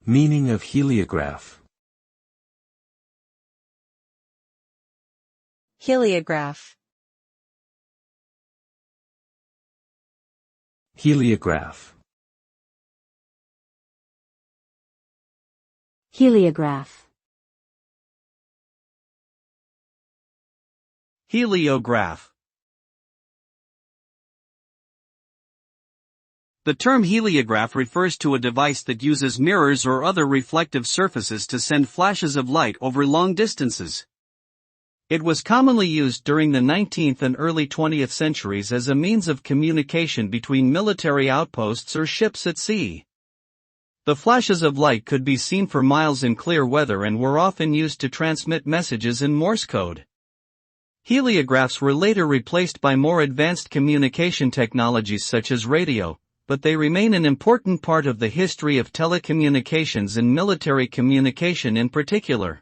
Meaning of heliograph. Heliograph. Heliograph. Heliograph. Heliograph. The term heliograph refers to a device that uses mirrors or other reflective surfaces to send flashes of light over long distances. It was commonly used during the 19th and early 20th centuries as a means of communication between military outposts or ships at sea. The flashes of light could be seen for miles in clear weather and were often used to transmit messages in Morse code. Heliographs were later replaced by more advanced communication technologies such as radio, but they remain an important part of the history of telecommunications and military communication in particular.